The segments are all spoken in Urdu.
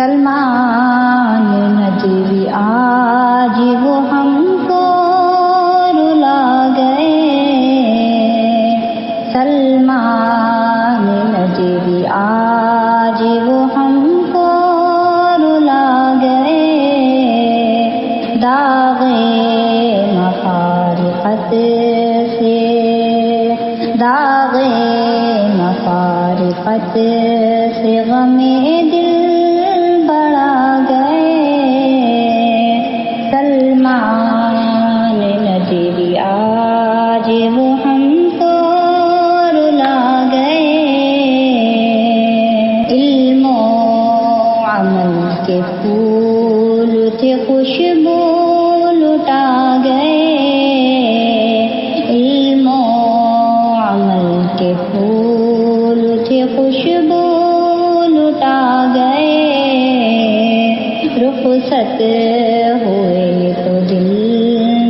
سلمان ندوی آج وہ ہم کو رلا گئے، سلمان ندوی آج وہ ہم کو رلا گئے، داغ مفارقت سے، داغ مفارقت سے غم دل بڑھا گئے، سلمان ندوی آج وہ ہم کو رلا گئے، علم و عمل کے پھول تھے خوشبو لٹا گئے، علم و عمل کے پھول تھے خوشبو لٹا گئے، رخصت ہوئے تو دل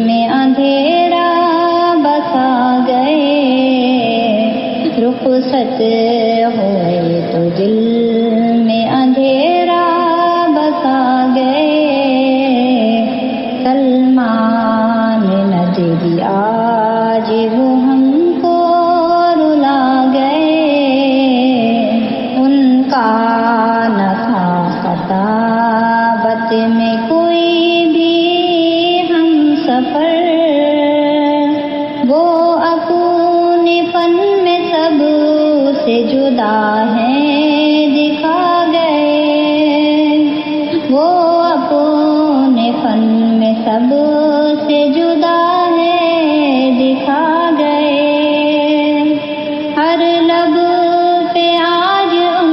میں اندھیرا بسا گئے، رخصت ہوئے تو دل میں اندھیرا بسا گئے، سلمان ندوی آج وہ ہم کو رلا گئے، ان کا نہ تھا خطابت میں کوئی بھی ہم سفر، وہ اپنے فن میں سب سے جدا ہیں دکھا گئے، وہ اپنے فن میں سب سے جدا ہے دکھا گئے، ہر لب پہ آج ان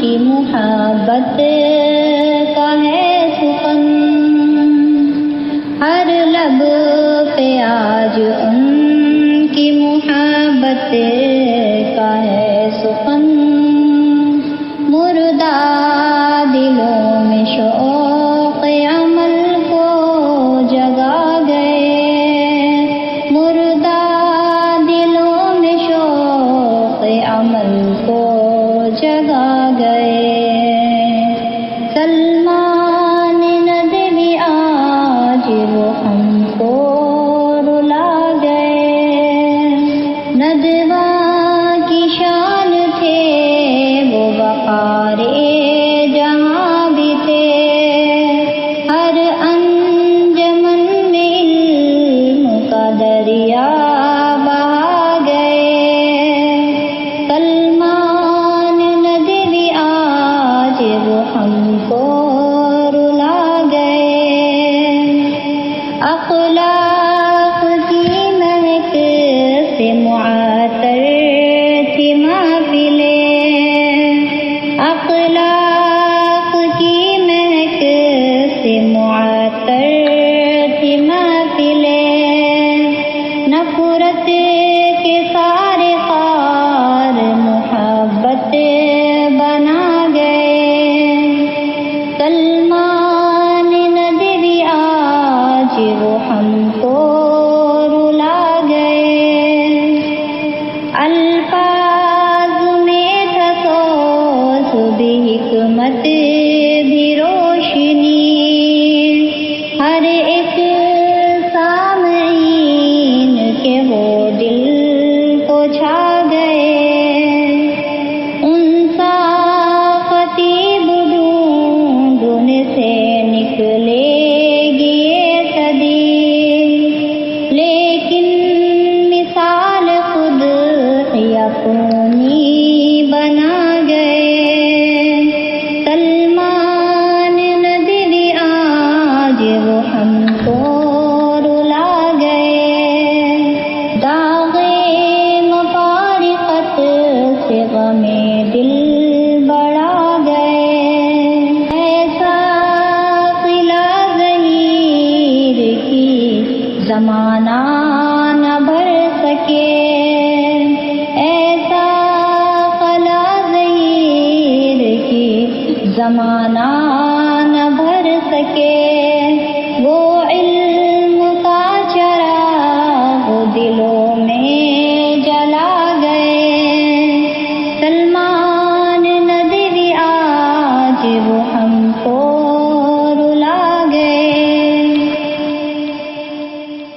کی محبت کا ہے سخن، ہر لب پہ آج ان کی محبت کا ہے سخن، مردہ دلوں میں شوق عمل کو جگا گئے، مردہ دلوں میں شوق عمل کو جگا گئے، سلمان ندوی آج وہ ہم کو رلا گئے، ندوہ کی شان تھے وہ وقار جہاں بھی تھے، ہر انجمن میں علم کا دریا بہا گئے، سلمان ندوی آج وہ ہم کو رلا گئے، اخلاق کی مہک سے معطر تھی محفلیں، اخلاق کی مہک سے معطر تھی محفلیں، نفرت کے سارے خار محبت بنا گئے، سلمان ندوی آج وہ ہم کو رلا گئے، الفاظ میں تھا سوز بھی حکمت بھی روشنی، ہر ایک سامعین کے وہ دل کو چھا گئے، ان سا خطیب ڈھونڈنے سے نکلے گی یہ صدی، لیکن مثال خود ہی اپنی بنا گئے، سلمان ندوی آج وہ ہم کو رلا گئے، داغ مفارقت سے غم دل بڑھا گئے، ایسا قلعہ ظہیر کی زمانہ نہ بھر سکے، ایسا قلعہ ظہیر کی زمانہ نہ بھر سکے،